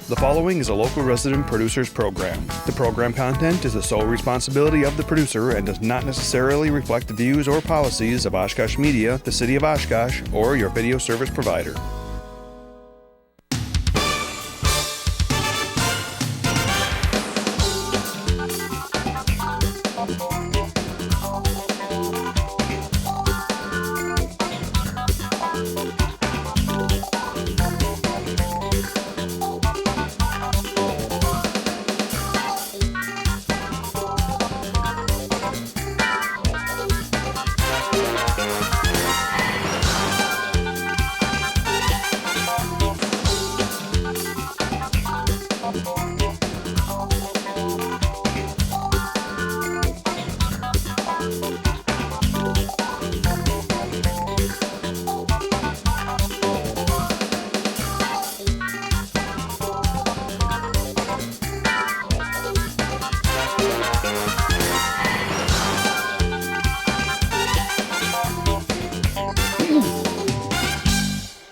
The following is a local resident producers program. The program content is the sole responsibility of the producer and does not necessarily reflect the views or policies of Oshkosh Media, the City of Oshkosh, or your video service provider.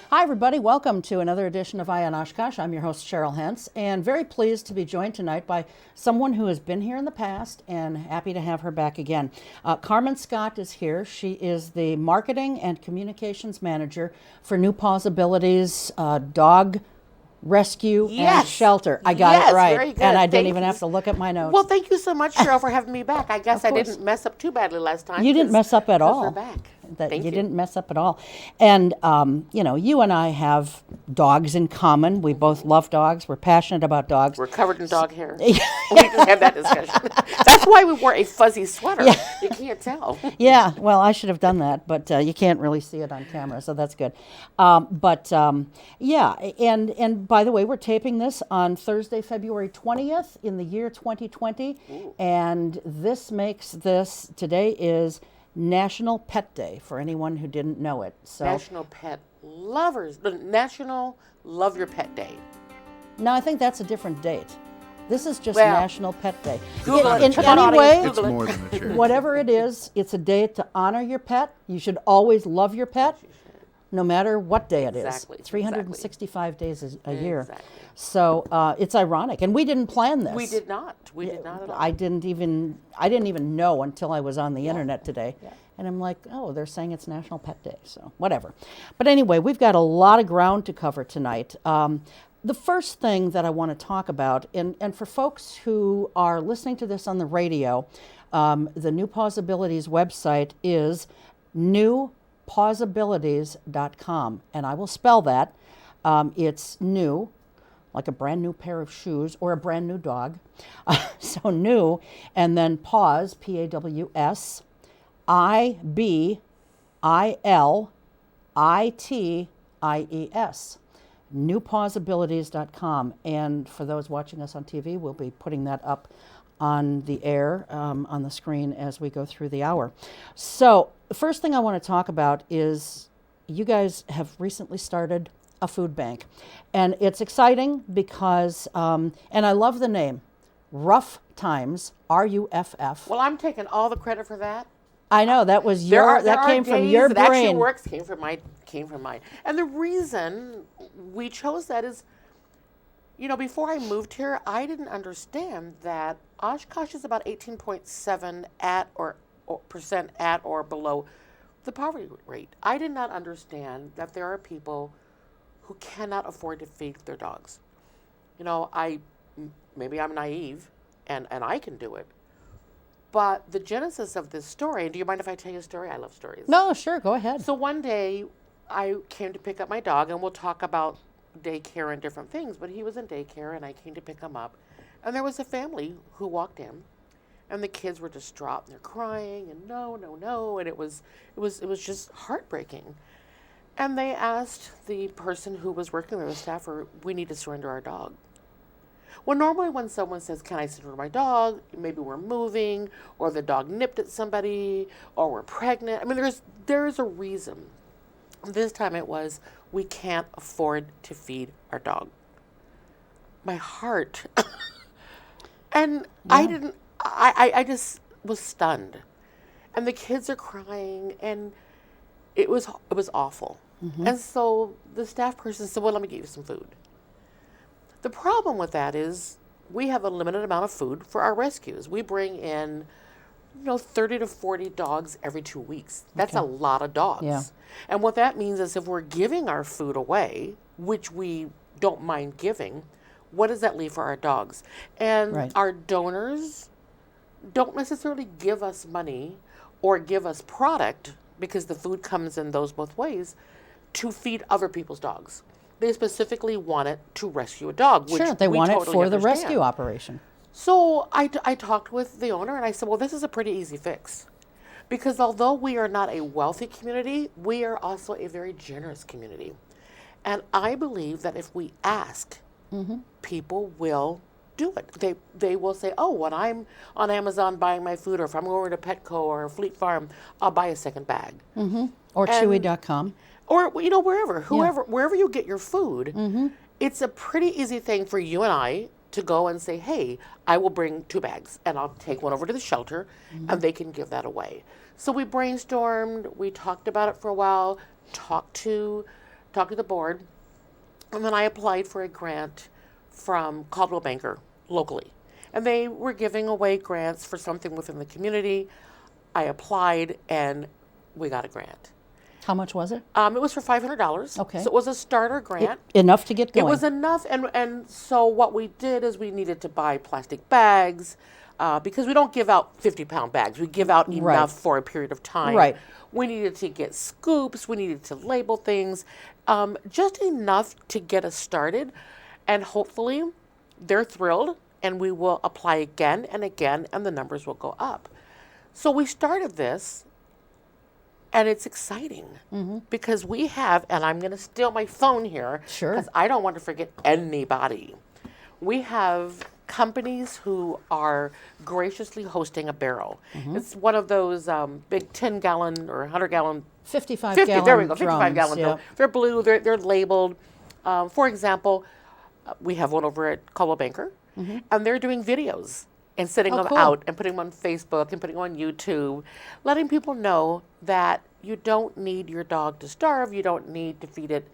Hi everybody, welcome to another edition of On Oshkosh. I'm your host Cheryl Hentz, and very pleased to be joined tonight by someone who has been here in the past and happy to have her back again. Carmen Scott is here. She is the Marketing and Communications Manager for New PAWSibilities Dog Rescue and Shelter. I got it right. Very good. And I didn't even have to look at my notes. Well, thank you so much, Cheryl, for having me back. I guess I didn't mess up too badly last time. You didn't mess up at all. We're back. Thank you. Didn't mess up at all. And, you know, you and I have dogs in common. We both love dogs. We're passionate about dogs. We're covered in dog hair. We just had that discussion. That's why we wore a fuzzy sweater. Yeah. You can't tell. Yeah, well, I should have done that, but you can't really see it on camera, so that's good. Yeah, and by the way, we're taping this on Thursday, February 20th in the year 2020, and this makes this, today is National Pet Day, for anyone who didn't know it. So National Pet Lovers, National Love Your Pet Day. No, I think that's a different date. This is just Well, National Pet Day. Google it. In any way, It's more than a chair. whatever it is, it's a day to honor your pet. You should always love your pet, no matter what day it is. Exactly, 365 days a year. Exactly. So it's ironic, and we didn't plan this. We did not. We did not at all. I didn't even know until I was on the internet today. Yeah. And I'm like, oh, they're saying it's National Pet Day, so whatever. But anyway, we've got a lot of ground to cover tonight. The first thing that I want to talk about, and for folks who are listening to this on the radio, the New PAWSibilities website is newpawsabilities.com, and I will spell that. It's new, like a brand new pair of shoes or a brand new dog. So new, and then PAWS, P-A-W-S, I-B-I-L-I-T-I-E-S, newpawsabilities.com. And for those watching us on TV, we'll be putting that up on the air, on the screen as we go through the hour. So the first thing I want to talk about is you guys have recently started a food bank. And it's exciting because, and I love the name, RUFF Times, R-U-F-F. Well, I'm taking all the credit for that. I know, that was that came from your brain. Actually works came from mine. And the reason we chose that is, you know, before I moved here, I didn't understand that Oshkosh is about 18.7% at or below the poverty rate. I did not understand that there are people who cannot afford to feed their dogs. You know, maybe I'm naive, and I can do it. But the genesis of this story, do you mind if I tell you a story? I love stories. No, sure, go ahead. So one day, I came to pick up my dog, and we'll talk about daycare and different things, but he was in daycare, and I came to pick him up. And there was a family who walked in, and the kids were distraught, and they're crying, and no, and it was just heartbreaking. And they asked the person who was working there, the staffer, we need to surrender our dog. Well, normally when someone says, can I surrender my dog, maybe we're moving, or the dog nipped at somebody, or we're pregnant. I mean, there's a reason. This time it was, we can't afford to feed our dog. My heart. And yeah. I just was stunned. And the kids are crying, and it was awful. Mm-hmm. And so the staff person said, well, let me get you some food. The problem with that is we have a limited amount of food for our rescues. We bring in 30 to 40 dogs every 2 weeks. That's a lot of dogs. Yeah. And what that means is if we're giving our food away, which we don't mind giving, what does that leave for our dogs? And our donors don't necessarily give us money or give us product, because the food comes in those both ways, to feed other people's dogs. They specifically want it to rescue a dog. Which they we want totally it for the understand. rescue operation. So I talked with the owner and I said, well, this is a pretty easy fix. Because although we are not a wealthy community, we are also a very generous community. And I believe that if we ask, people will do it. They will say, oh, when I'm on Amazon buying my food, or if I'm going to Petco or Fleet Farm, I'll buy a second bag. Or Chewy.com. Or, wherever you get your food, it's a pretty easy thing for you and I to go and say, hey, I will bring 2 bags and I'll take one over to the shelter and they can give that away. So we brainstormed, we talked about it for a while, talked to the board, and then I applied for a grant from Caldwell Banker locally. And they were giving away grants for something within the community. I applied and we got a grant. How much was it? It was for $500. Okay. So it was a starter grant. Enough to get going. It was enough, and so what we did is we needed to buy plastic bags, because we don't give out 50-pound bags. We give out enough for a period of time. Right. We needed to get scoops. We needed to label things, just enough to get us started, and hopefully they're thrilled, and we will apply again and again, and the numbers will go up. So we started this. And it's exciting because we have, and I'm going to steal my phone here because I don't want to forget anybody. We have companies who are graciously hosting a barrel. It's one of those big 10-gallon or 100-gallon. 55-gallon There we go, drums, 55-gallon drums. They're blue, they're labeled. For example, we have one over at Caldwell Banker, and they're doing videos and sending them out and putting them on Facebook and putting them on YouTube, letting people know that you don't need your dog to starve. You don't need to feed it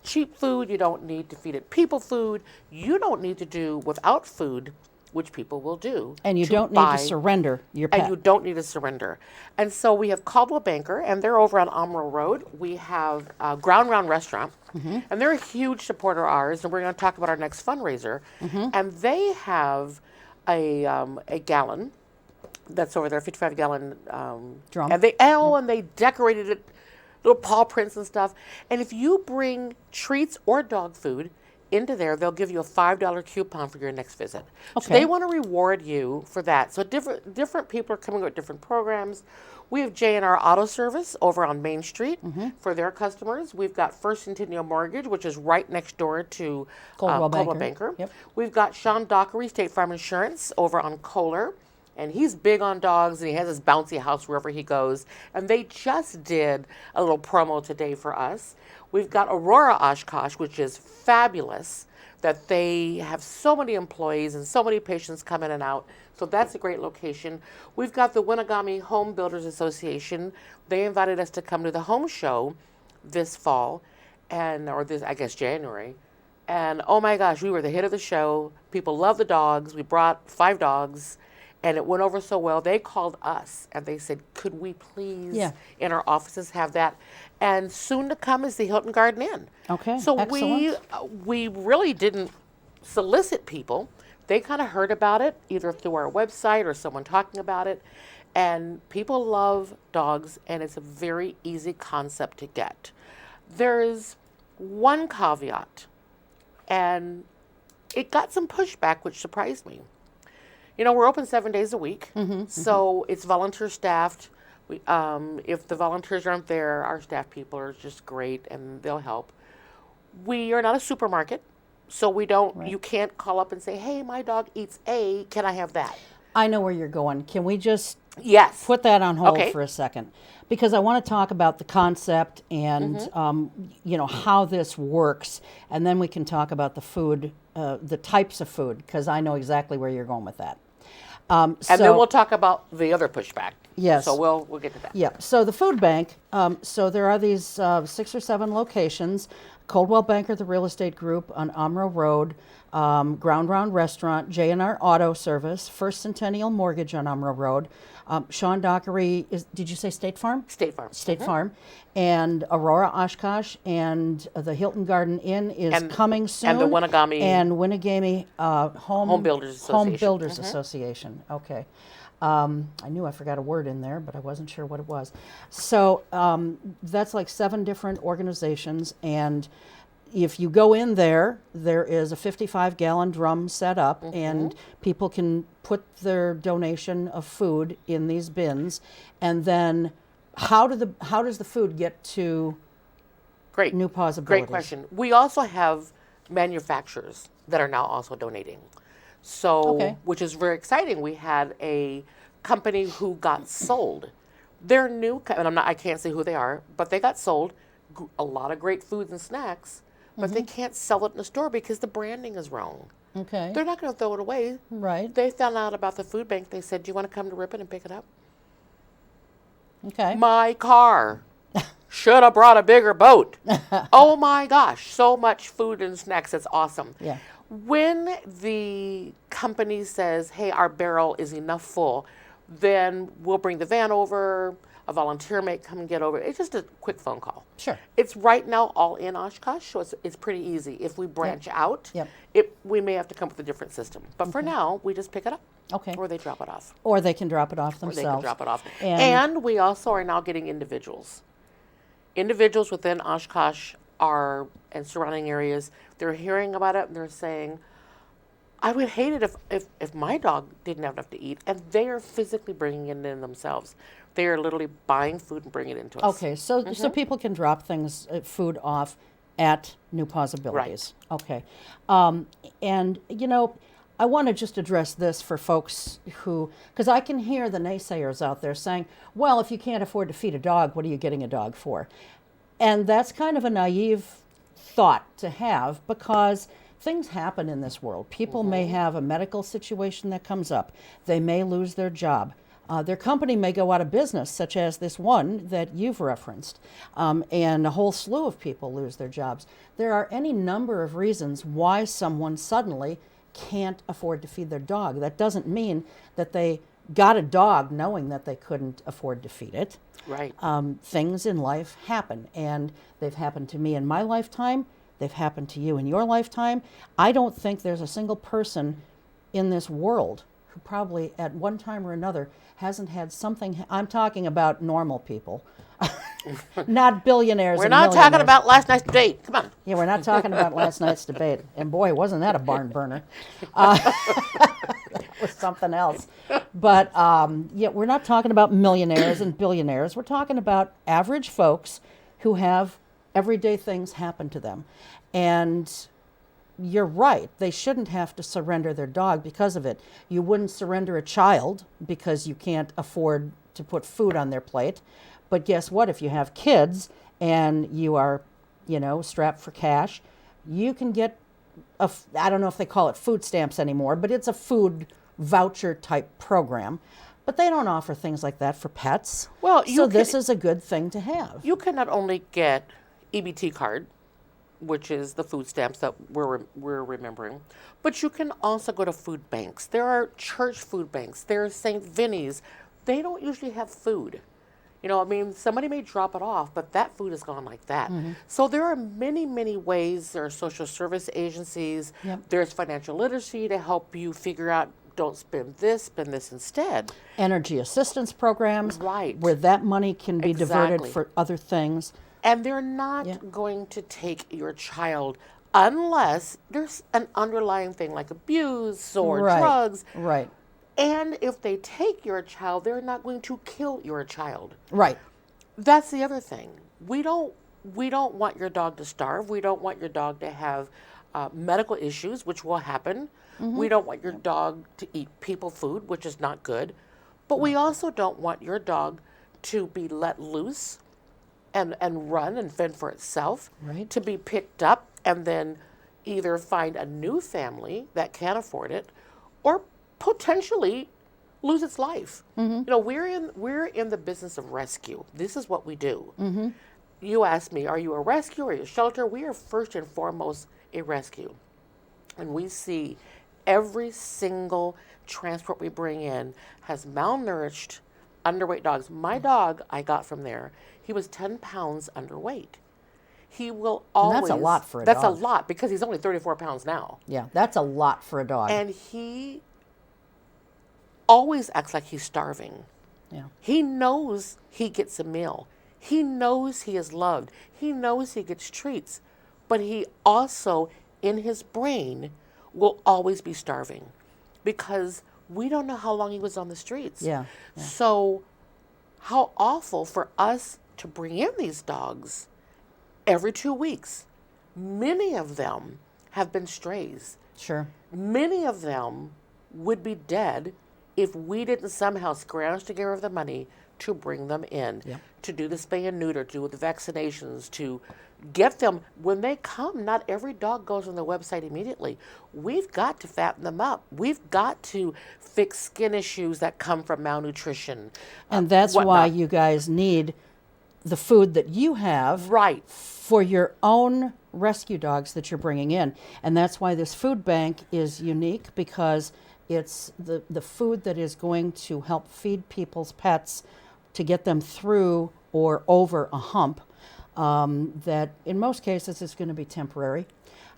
cheap food. You don't need to feed it people food. You don't need to do without food, which people will do. And you don't need to surrender your pet. And you don't need to surrender. And so we have Caldwell Banker, and they're over on Omro Road. We have Ground Round Restaurant, and they're a huge supporter of ours, and we're going to talk about our next fundraiser. And they have a gallon that's over there, 55-gallon drum. And they decorated it, little paw prints and stuff. And if you bring treats or dog food into there, they'll give you a $5 coupon for your next visit. So they want to reward you for that. So different people are coming with different programs. We have J&R Auto Service over on Main Street for their customers. We've got First Centennial Mortgage, which is right next door to Caldwell Banker. Yep. We've got Sean Dockery, State Farm Insurance, over on Kohler. And he's big on dogs, and he has his bouncy house wherever he goes. And they just did a little promo today for us. We've got Aurora Oshkosh, which is fabulous, that they have so many employees and so many patients come in and out. So that's a great location. We've got the Winnebago Home Builders Association. They invited us to come to the home show this fall, January. And oh my gosh, we were the hit of the show. People love the dogs. We brought 5 dogs. And it went over so well, they called us and they said, could we please in our offices have that? And soon to come is the Hilton Garden Inn. Okay, so excellent. we really didn't solicit people. They kind of heard about it either through our website or someone talking about it. And people love dogs, and it's a very easy concept to get. There's one caveat, and it got some pushback, which surprised me. We're open 7 days a week, so it's volunteer staffed. If the volunteers aren't there, our staff people are just great, and they'll help. We are not a supermarket, so we don't. You can't call up and say, "Hey, my dog eats A. Can I have that?" I know where you're going. Can we just Yes. put that on hold for a second? Because I want to talk about the concept and how this works, and then we can talk about the food, the types of food, because I know exactly where you're going with that. And then we'll talk about the other pushback. Yes. So we'll get to that. Yeah. So the food bank. So there are these 6 or 7 locations: Coldwell Banker, the real estate group on Amro Road, Ground Round Restaurant, J&R Auto Service, First Centennial Mortgage on Amro Road, Sean Dockery is. Did you say State Farm? State Farm. State Farm, and Aurora Oshkosh, and the Hilton Garden Inn is coming soon. And the Winnegamie. And Winnegamie Home Builders Association. Home Builders Association. Okay. I knew I forgot a word in there, but I wasn't sure what it was. So that's like 7 different organizations, and if you go in there, there is a 55-gallon drum set up, and people can put their donation of food in these bins, and then how does the food get to New PAWSibilities? Great question. We also have manufacturers that are now also donating. So, which is very exciting. We had a company who got sold. They're new, and I can't say who they are, but they got sold. A lot of great foods and snacks, but they can't sell it in the store because the branding is wrong. Okay. They're not going to throw it away. Right. They found out about the food bank. They said, "Do you want to come to Ripon and pick it up?" Okay. My car. Should have brought a bigger boat. Oh my gosh, so much food and snacks. It's awesome. Yeah. When the company says, hey, our barrel is enough full, then we'll bring the van over, a volunteer may come and get over. It's just a quick phone call. Sure. It's right now all in Oshkosh, so it's pretty easy. If we branch out, we may have to come up with a different system. But for now, we just pick it up. Okay. Or they drop it off. Or they can drop it off themselves. Or they can drop it off. And we also are now getting individuals. Individuals within Oshkosh and surrounding areas, they're hearing about it and they're saying, I would hate it if my dog didn't have enough to eat. And they are physically bringing it in themselves. They are literally buying food and bringing it into us. Okay, so people can drop things, food off at New PAWSibilities. Right. Okay. And, I want to just address this for folks because I can hear the naysayers out there saying, well, if you can't afford to feed a dog, what are you getting a dog for? And that's kind of a naive thought to have because things happen in this world. People may have a medical situation that comes up. They may lose their job. Their company may go out of business, such as this one that you've referenced, and a whole slew of people lose their jobs. There are any number of reasons why someone suddenly can't afford to feed their dog. That doesn't mean that they got a dog knowing that they couldn't afford to feed it. Right. Things in life happen, and they've happened to me in my lifetime. They've happened to you in your lifetime. I don't think there's a single person in this world who probably at one time or another hasn't had something. I'm talking about normal people, not billionaires. We're not talking about last night's date. Come on. Yeah, we're not talking about last night's debate. And boy, wasn't that a barn burner. That was something else. But we're not talking about millionaires and billionaires. We're talking about average folks who have everyday things happen to them. And you're right. They shouldn't have to surrender their dog because of it. You wouldn't surrender a child because you can't afford to put food on their plate. But guess what? If you have kids and you are, strapped for cash, you can get I don't know if they call it food stamps anymore, but it's a food voucher type program. But they don't offer things like that for pets. Well, this is a good thing to have. You can not only get EBT card, which is the food stamps that we're remembering, but you can also go to food banks. There are church food banks. There's St. Vinny's. They don't usually have food. Somebody may drop it off, but that food is gone like that. Mm-hmm. So there are many, many ways. There are social service agencies. Yep. There's financial literacy to help you figure out, don't spend this instead. Energy assistance programs. Right. Where that money can be diverted for other things. And they're not going to take your child unless there's an underlying thing like abuse or drugs. Right. And if they take your child, they're not going to kill your child. Right. That's the other thing. We don't want your dog to starve. We don't want your dog to have medical issues, which will happen. Mm-hmm. We don't want your dog to eat people food, which is not good. But we also don't want your dog to be let loose and run and fend for itself, to be picked up and then either find a new family that can afford it or potentially lose its life. You know, we're in the business of rescue. This is what we do. You asked me, are you a rescue or a shelter? We are first and foremost a rescue. And we see every single transport we bring in has malnourished, underweight dogs. My dog I got from there, he was 10 pounds underweight. He will always... And that's a lot for a That's dog. a lot because he's only 34 pounds now. Yeah, that's a lot for a dog. And he always acts like he's starving. Yeah. He knows he gets a meal. He knows he is loved. He knows he gets treats. But he also, in his brain, will always be starving because we don't know how long he was on the streets. Yeah. So how awful for us to bring in these dogs every 2 weeks. Many of them have been strays. Sure. Many of them would be dead if we didn't somehow scrounge together the money to bring them in, to do the spay and neuter, to do the vaccinations, to get them. When they come, not every dog goes on the website immediately. We've got to fatten them up. We've got to fix skin issues that come from malnutrition. And that's whatnot. why you guys need the food that you have Right. for your own rescue dogs that you're bringing in. And that's why this food bank is unique, because it's the food that is going to help feed people's pets to get them through or over a hump that in most cases is going to be temporary.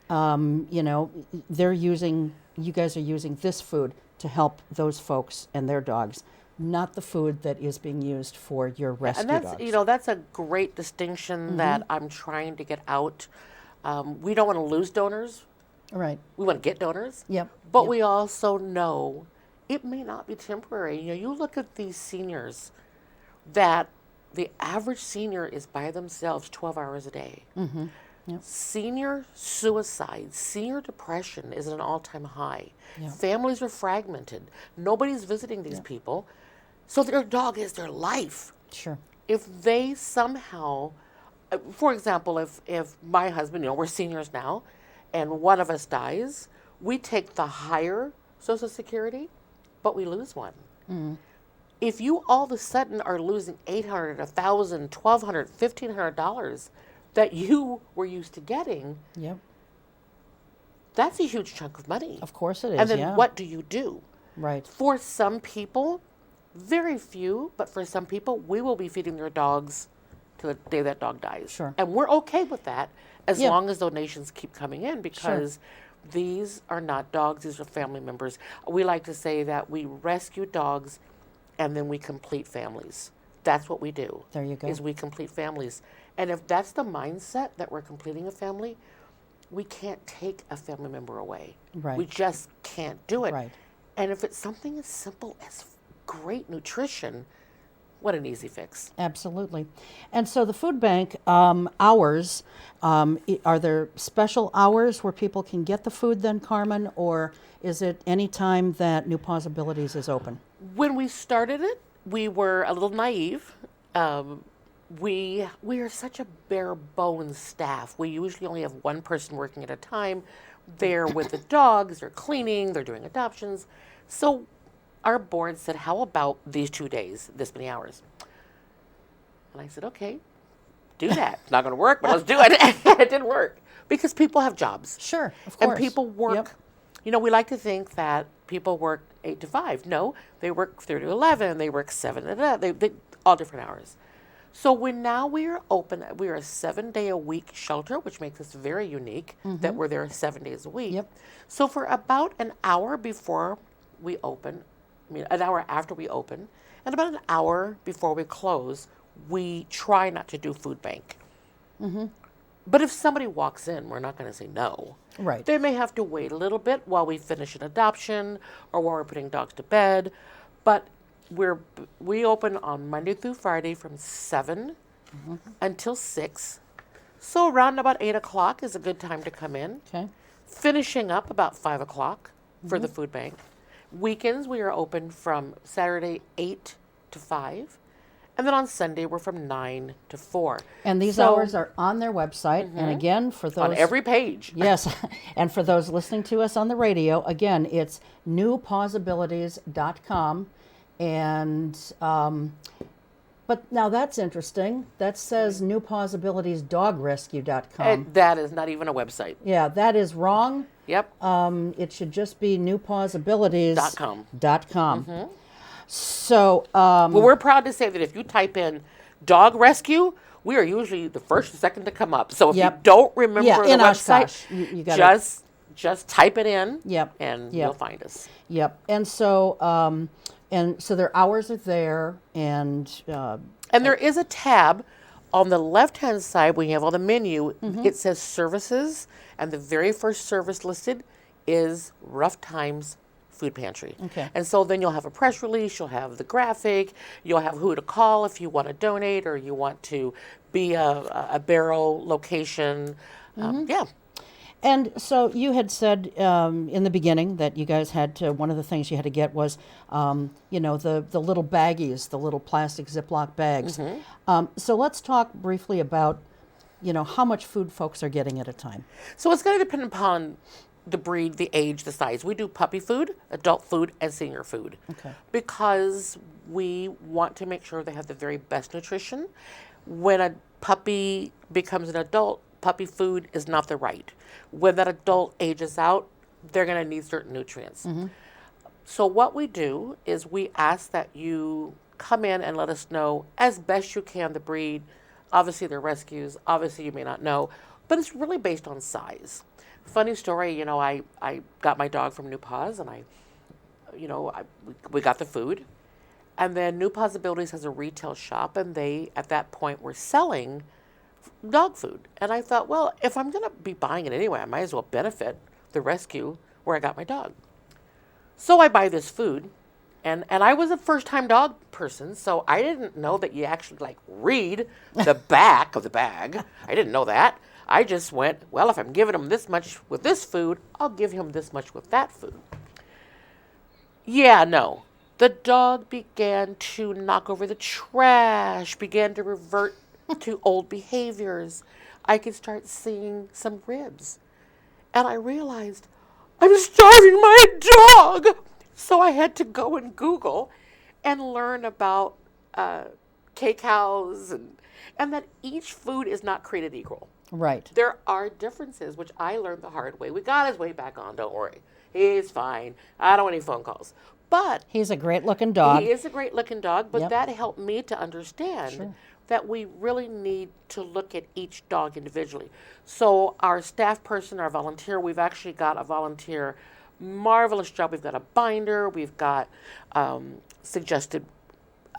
You know, you guys are using this food to help those folks and their dogs, not the food that is being used for your rescue And that's, dogs. you know, that's a great distinction that I'm trying to get out. We don't want to lose donors. Right. We want to get donors. Yep. But Yep. we also know it may not be temporary. You know, you look at these seniors that the average senior is by themselves 12 hours a day. Yep. Senior suicide, senior depression is at an all-time high. Yep. Families are fragmented. Nobody's visiting these people. So their dog is their life. Sure. If they somehow, for example, if my husband, you know, we're seniors now, and one of us dies, we take the higher Social Security, but we lose one. If you all of a sudden are losing $800, $1,000, $1,200, $1,500 that you were used to getting, Yep. that's a huge chunk of money. Of course it is. And then yeah. what do you do? Right. For some people, very few, but for some people, we will be feeding their dogs to the day that dog dies. Sure. And we're okay with that as Yeah. long as donations keep coming in, because these are not dogs, these are family members. We like to say that we rescue dogs and then we complete families. That's what we do. There you go. Is we complete families. And if that's the mindset that we're completing a family, we can't take a family member away. Right. We just can't do it. Right. And if it's something as simple as great nutrition, what an easy fix. Absolutely. And so the food bank hours, are there special hours where people can get the food then, Carmen, or is it any time that New PAWSibilities is open? When we started it, we were a little naive. We are such a bare bones staff. We usually only have one person working at a time. They're with the dogs, they're cleaning, they're doing adoptions. So our board said, how about these 2 days, this many hours? And I said, okay, do that. It's not going to work, but let's do it. It didn't work because people have jobs. Sure, of course. And people work, Yep. you know, we like to think that people work 8 to 5. No, they work 3 to 11, they work 7 to 9, they all different hours. So we are open, we are a 7-day-a-week shelter, which makes us very unique that we're there 7 days a week. Yep. So for about an hour before we open, an hour after we open, and about an hour before we close, we try not to do food bank. But if somebody walks in, we're not going to say no. Right. They may have to wait a little bit while we finish an adoption or while we're putting dogs to bed. But we open on Monday through Friday from 7 until 6. So around about 8 o'clock is a good time to come in. Okay. Finishing up about 5 o'clock for the food bank. Weekends we are open from Saturday 8 to 5. And then on Sunday we're from 9 to 4. And these So, hours are on their website. And again, for those... on every page. Yes. And for those listening to us on the radio, again, it's newpawsibilities.com. And but now that's interesting. That says newpawsibilitiesdogrescue.com. And that is not even a website. Yeah, that is wrong. Yep. It should just be newpawsibilities.com. .com. So, Well, we're proud to say that if you type in dog rescue, we are usually the first or second to come up. So if you don't remember the in website, Oshkosh, you gotta, just type it in, Yep. and Yep. you'll find us. Yep. And so their hours are there, and there is a tab on the left-hand side when you have all the menu. It says services, and the very first service listed is RUFF Times Food Pantry. Okay. And so then you'll have a press release, you'll have the graphic, you'll have who to call if you want to donate or you want to be a barrel location. Yeah. And so you had said in the beginning that you guys had to, one of the things you had to get was, the little baggies, the little plastic Ziploc bags. So let's talk briefly about, how much food folks are getting at a time. So it's going to depend upon the breed, the age, the size. We do puppy food, adult food, and senior food. Okay. Because we want to make sure they have the very best nutrition. When a puppy becomes an adult, puppy food is not the right. When that adult ages out, they're going to need certain nutrients. So what we do is we ask that you come in and let us know as best you can the breed. Obviously, they're rescues. Obviously, you may not know. But it's really based on size. Funny story, I got my dog from New Paws, and we got the food. And then New Possibilities has a retail shop, and they, at that point, were selling dog food. And I thought, well, if I'm going to be buying it anyway, I might as well benefit the rescue where I got my dog. So I buy this food, and I was a first-time dog person, so I didn't know that you actually, read the back of the bag. I didn't know that. I just went, well, if I'm giving him this much with this food, I'll give him this much with that food. Yeah, no. The dog began to knock over the trash, began to revert to old behaviors. I could start seeing some ribs. And I realized, I'm starving my dog! So I had to go and Google and learn about K-cows and that each food is not created equal. Right. There are differences, which I learned the hard way. We got his way back on, don't worry. He's fine. I don't want any phone calls. But he's a great-looking dog. He is a great-looking dog, but Yep. that helped me to understand that we really need to look at each dog individually. So our staff person, our volunteer, we've actually got a volunteer, marvelous job. We've got a binder. We've got suggested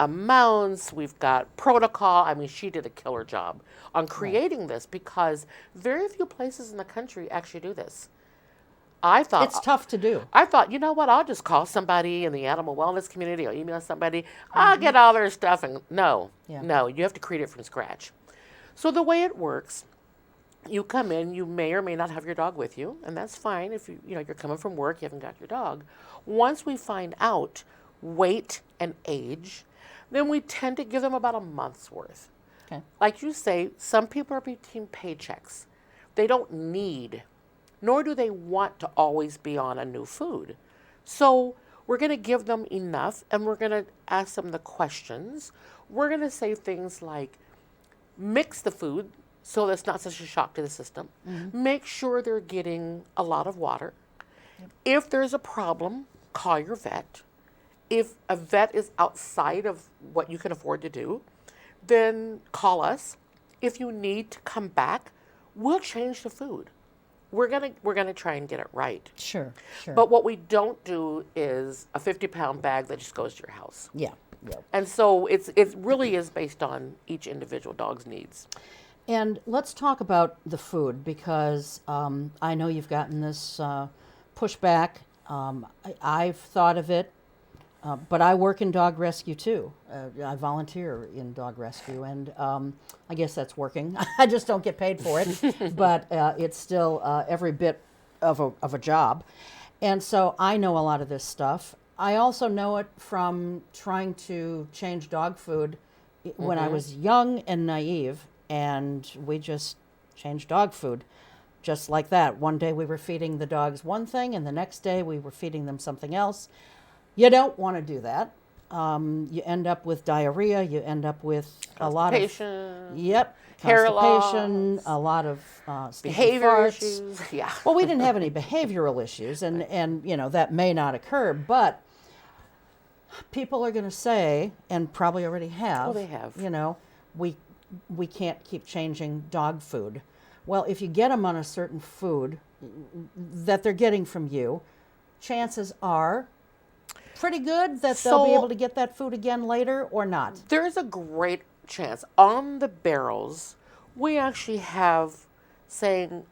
amounts. We've got protocol. I mean, she did a killer job on creating this because very few places in the country actually do this. I thought it's tough to do. I thought, you know what? I'll just call somebody in the animal wellness community or email somebody. I'll get all their stuff. And no, you have to create it from scratch. So the way it works, you come in. You may or may not have your dog with you, and that's fine. If you're coming from work, you haven't got your dog. Once we find out weight and age, then we tend to give them about a month's worth. Okay. Like you say, some people are between paychecks. They don't need, nor do they want to always be on a new food. So we're going to give them enough, and we're going to ask them the questions. We're going to say things like, mix the food so that's not such a shock to the system. Make sure they're getting a lot of water. If there's a problem, call your vet. If a vet is outside of what you can afford to do, then call us. If you need to come back, we'll change the food. We're gonna try and get it right. Sure. But what we don't do is a 50-pound bag that just goes to your house. Yeah. And so it really is based on each individual dog's needs. And let's talk about the food because I know you've gotten this pushback. I've thought of it. But I work in dog rescue too. I volunteer in dog rescue, and I guess that's working. I just don't get paid for it, but it's still every bit of a job. And so I know a lot of this stuff. I also know it from trying to change dog food when I was young and naive, and we just changed dog food. Just like that. One day we were feeding the dogs one thing, and the next day we were feeding them something else. You don't want to do that. You end up with diarrhea. You end up with a lot of Constipation. Hair constipation, loss, a lot of stinky behavior farts. issues. Yeah. Well, we didn't have any behavioral issues, and that may not occur, but people are going to say, and probably already have. Oh, they have. We can't keep changing dog food. Well, if you get them on a certain food that they're getting from you, chances are pretty good that they'll be able to get that food again later or not. There's a great chance. On the barrels, we actually have saying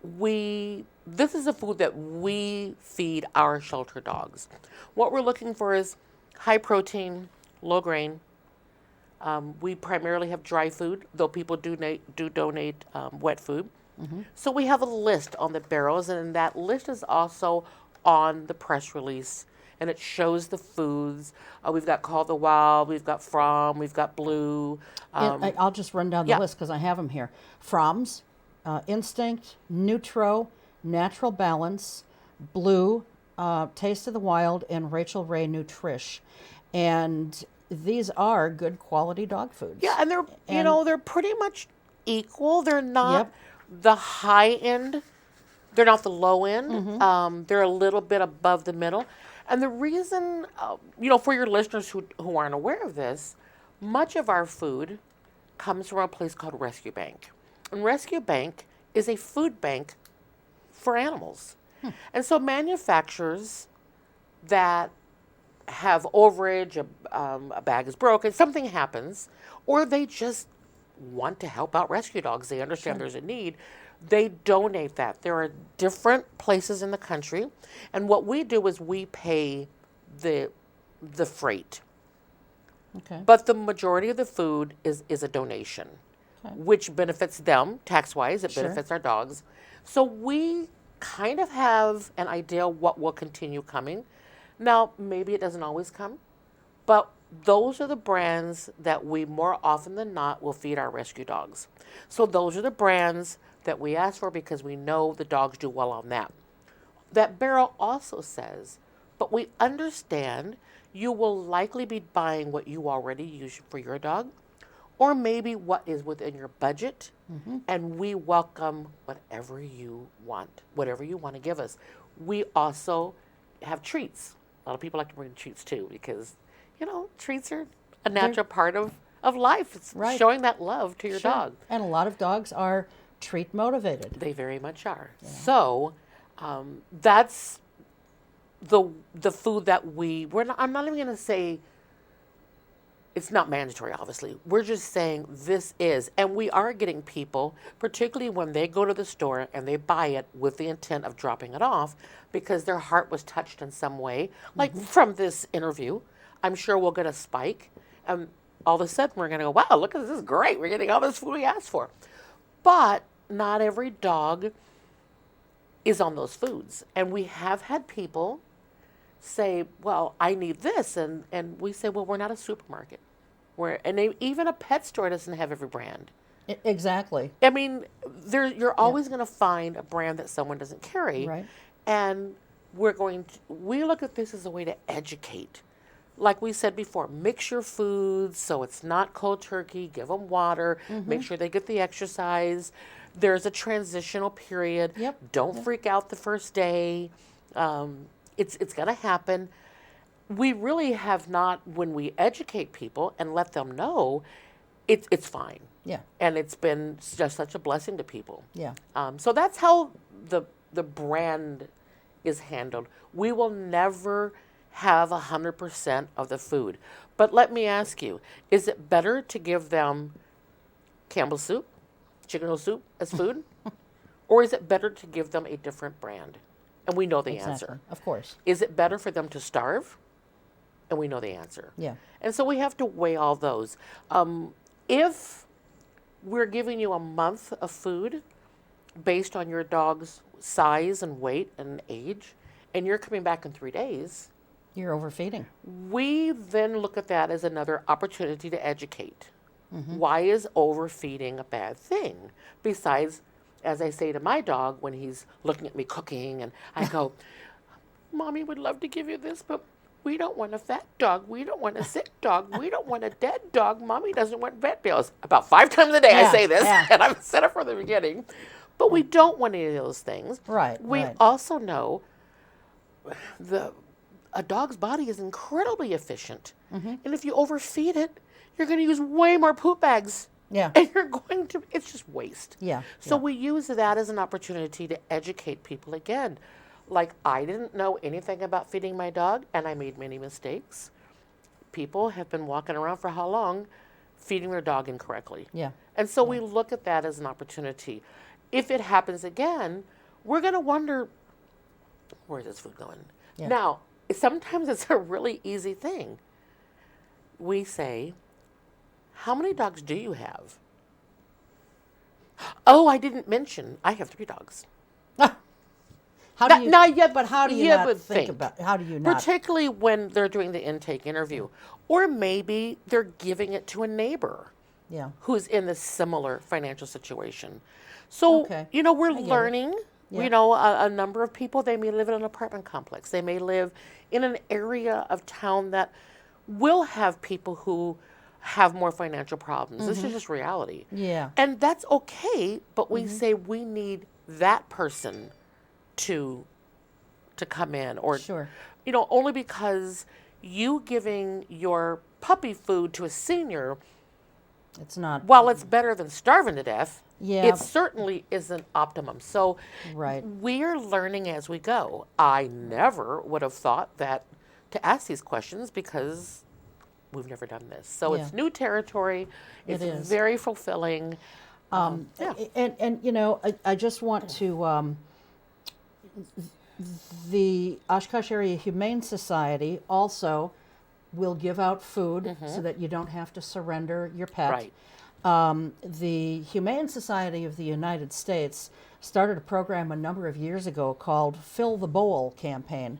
this is a food that we feed our shelter dogs. What we're looking for is high protein, low grain. We primarily have dry food, though people do donate wet food. Mm-hmm. So we have a list on the barrels, and that list is also on the press release, and it shows the foods. We've got Call the Wild, we've got From, we've got Blue. I'll just run down the list because I have them here. From's, Instinct, Nutro, Natural Balance, Blue, Taste of the Wild, and Rachel Ray Nutrish. And these are good quality dog foods. Yeah, and they're pretty much equal. They're not the high end. They're not the low end. Mm-hmm. They're a little bit above the middle. And the reason, for your listeners who aren't aware of this, much of our food comes from a place called Rescue Bank. And Rescue Bank is a food bank for animals. And so manufacturers that have overage, a bag is broken, something happens, or they just want to help out rescue dogs. They understand there's a need. They donate that. There are different places in the country, and what we do is we pay the freight. Okay. But the majority of the food is a donation, which benefits them tax-wise. It benefits our dogs. So we kind of have an idea what will continue coming. Now, maybe it doesn't always come, but those are the brands that we more often than not will feed our rescue dogs. So those are the brands that we ask for because we know the dogs do well on that. That barrel also says, but we understand you will likely be buying what you already use for your dog, or maybe what is within your budget, and we welcome whatever you want to give us. We also have treats. A lot of people like to bring treats too because, treats are a natural part of life. It's showing that love to your dog. And a lot of dogs are treat motivated. They very much are. Yeah. So that's the food that I'm not even going to say it's not mandatory, obviously. We're just saying this is, and we are getting people, particularly when they go to the store and they buy it with the intent of dropping it off because their heart was touched in some way. Like from this interview, I'm sure we'll get a spike, and all of a sudden we're going to go, wow, look at this is great. We're getting all this food we asked for. But not every dog is on those foods. And we have had people say, well, I need this. And we say, well, we're not a supermarket. Even a pet store doesn't have every brand. Exactly. I mean, you're always going to find a brand that someone doesn't carry. Right. And we look at this as a way to educate. Like we said before, mix your foods so it's not cold turkey. Give them water. Make sure they get the exercise. There's a transitional period. Don't freak out the first day. It's going to happen. We really have not, when we educate people and let them know, it's fine. Yeah. And it's been just such a blessing to people. Yeah. So that's how the brand is handled. We will never have 100% of the food. But let me ask you, is it better to give them Campbell's soup, chicken noodle soup as food? Or is it better to give them a different brand? And we know the answer. Of course. Is it better for them to starve? And we know the answer. Yeah. And so we have to weigh all those. If we're giving you a month of food based on your dog's size and weight and age, and you're coming back in 3 days, you're overfeeding. We then look at that as another opportunity to educate. Why is overfeeding a bad thing? Besides, as I say to my dog when he's looking at me cooking, and I go, Mommy would love to give you this, but We don't want a fat dog. We don't want a sick dog. We don't want a dead dog. Mommy doesn't want vet bills. About 5 times a day I say this, and I've said it from the beginning. But we don't want any of those things. Right. We also know a dog's body is incredibly efficient. And if you overfeed it, you're going to use way more poop bags. Yeah. And it's just waste. Yeah. So we use that as an opportunity to educate people again. Like, I didn't know anything about feeding my dog, and I made many mistakes. People have been walking around for how long feeding their dog incorrectly. Yeah. And so we look at that as an opportunity. If it happens again, we're going to wonder, where's this food going? Yeah. Now, sometimes it's a really easy thing. We say, how many dogs do you have? Oh, I didn't mention, I have 3 dogs. How do you, Now, yeah, but how do you yeah, not but think about, how do you not? Particularly when they're doing the intake interview. Or maybe they're giving it to a neighbor Yeah. who's in a similar financial situation. So, Okay. We're get it. learning, Yeah. a number of people, they may live in an apartment complex. They may live in an area of town that will have people who have more financial problems. This is just reality. Yeah. And that's okay, but we say we need that person to come in, or Sure. only because you giving your puppy food to a senior, It's not. while it's better than starving to death, Yeah. it certainly isn't optimum. So Right. we're learning as we go. I never would have thought that to ask these questions because we've never done this. So Yeah. it's new territory. It's It is. very fulfilling. Yeah. And I just want to, the Oshkosh Area Humane Society also will give out food so that you don't have to surrender your pet. Right. The Humane Society of the United States started a program a number of years ago called Fill the Bowl campaign.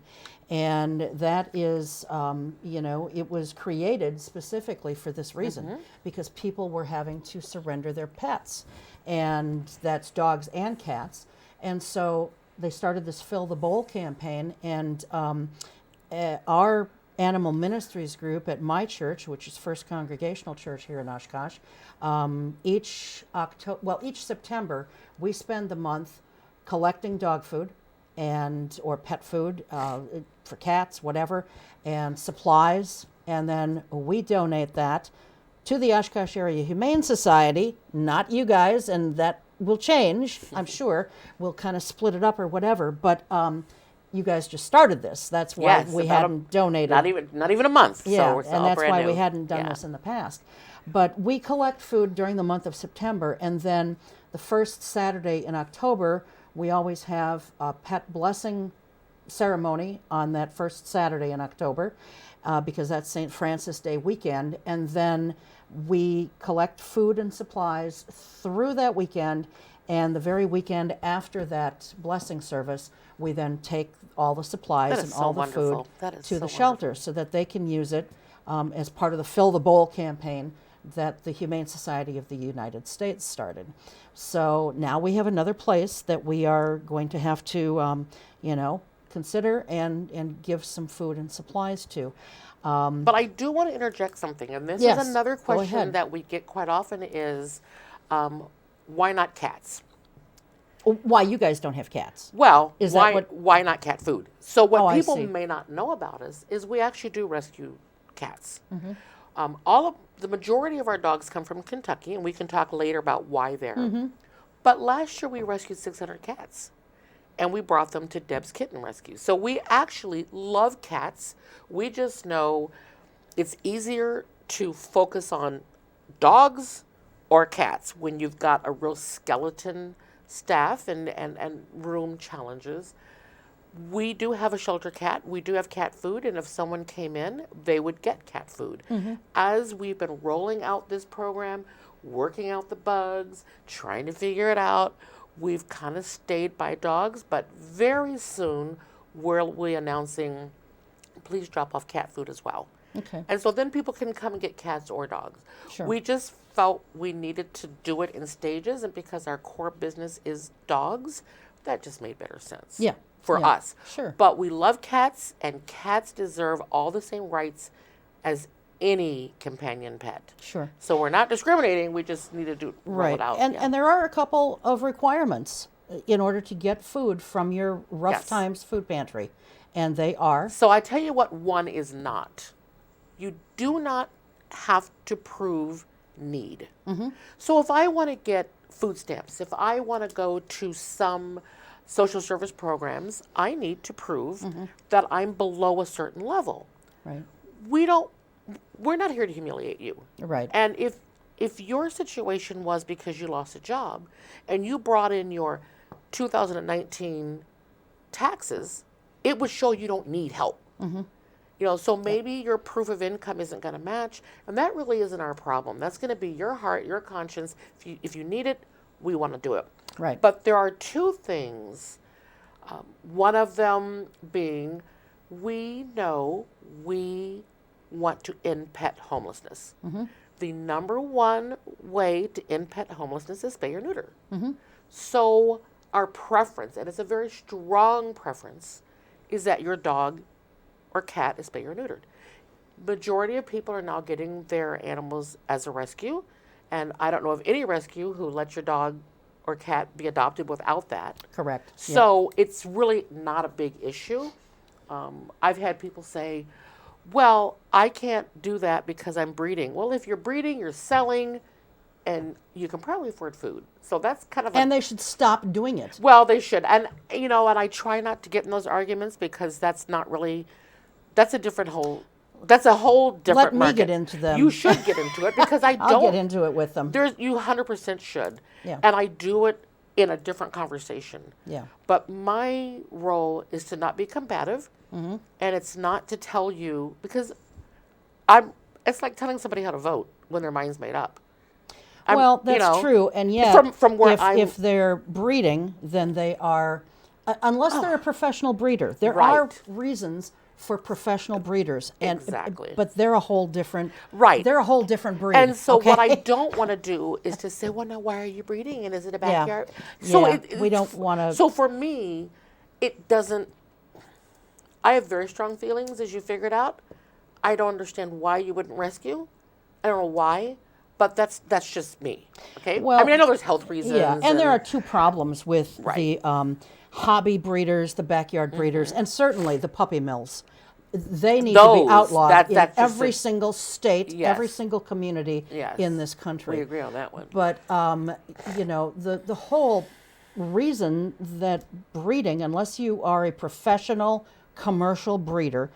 And that is, it was created specifically for this reason, because people were having to surrender their pets, and that's dogs and cats. And so they started this Fill the Bowl campaign, and our animal ministries group at my church, which is First Congregational Church here in Oshkosh, each September we spend the month collecting dog food or pet food for cats, whatever, and supplies, and then we donate that to the Oshkosh Area Humane Society, not you guys, and that will change, I'm sure. We'll kind of split it up or whatever, but you guys just started this. That's why Yes, we about hadn't donated. Not even a month. Yeah, So it's and all that's brand why new. we hadn't done Yeah. this in the past. But we collect food during the month of September, and then the first Saturday in October, we always have a pet blessing ceremony on that first Saturday in October, because that's St. Francis Day weekend, and then we collect food and supplies through that weekend, and the very weekend after that blessing service, we then take all the supplies That is and so all the wonderful. food That is to so the shelter so that they can use it as part of the Fill the Bowl campaign that the Humane Society of the United States started. So now we have another place that we are going to have to, consider and give some food and supplies to. But I do want to interject something, and this Yes, is another go question ahead. that we get quite often is, why not cats? Why you guys don't have cats? Well, Is that why, what- why not cat food? So what Oh, I people see. may not know about us is we actually do rescue cats. Mm-hmm. The majority of our dogs come from Kentucky, and we can talk later about why there. Mm-hmm. But last year we rescued 600 cats, and we brought them to Deb's Kitten Rescue. So we actually love cats. We just know it's easier to focus on dogs or cats when you've got a real skeleton staff and room challenges. We do have a shelter cat. We do have cat food, and if someone came in, they would get cat food. As we've been rolling out this program, working out the bugs, trying to figure it out, we've kind of stayed by dogs, but very soon we'll be announcing, please drop off cat food as well. Okay. And so then people can come and get cats or dogs. Sure. We just felt we needed to do it in stages, and because our core business is dogs, that just made better sense. Yeah. for Yeah, us. sure. But we love cats, and cats deserve all the same rights as any companion pet. Sure. So we're not discriminating. We just need to roll it out. And there are a couple of requirements in order to get food from your RUFF Yes. Times Food Pantry. And they are, So I tell you what one is not. You do not have to prove need. So if I want to get food stamps, if I want to go to some social service programs, I need to prove that I'm below a certain level. right, We're not here to humiliate you. right, And if your situation was because you lost a job and you brought in your 2019 taxes, it would show you don't need help. So maybe your proof of income isn't going to match, and that really isn't our problem. That's going to be your heart, your conscience. If you need it, we want to do it. right. But there are two things. One of them being, we know we want to end pet homelessness. The number one way to end pet homelessness is spay or neuter. So our preference, and it's a very strong preference, is that your dog or cat is spay or neutered. Majority of people are now getting their animals as a rescue, and I don't know of any rescue who lets your dog or cat be adopted without that. Correct. Yeah. So it's really not a big issue. I've had people say, well, I can't do that because I'm breeding. Well, if you're breeding, you're selling, and you can probably afford food. So that's kind of And they should stop doing it. well, they should. And, and I try not to get in those arguments because that's not really, that's a whole different Let me market. get into them. You should get into it because I I'll don't. get into it with them. You 100% should. Yeah. And I do it in a different conversation. Yeah. But my role is to not be combative, and it's not to tell you, because it's like telling somebody how to vote when their mind's made up. Well, that's true, and yet, from where if they're breeding, then they are, unless they're a professional breeder. There Right. are reasons for professional breeders, and Exactly. but they're a whole different Right. They're a whole different breed. And so okay? what I don't want to do is to say, well, now why are you breeding? And is it a Yeah. backyard? So Yeah, we don't wanna- So for me, it doesn't. I have very strong feelings, as you figured out. I don't understand why you wouldn't rescue. I don't know why, but that's just me. Okay. Well, I mean, I know there's health reasons. Yeah, and there are two problems with Right. the hobby breeders, the backyard breeders, and certainly the puppy mills. They need to Those, be outlawed that's in just every a- single state, Yes. every single community Yes. in this country. We agree on that one. But the whole reason that breeding, unless you are a professional commercial breeder,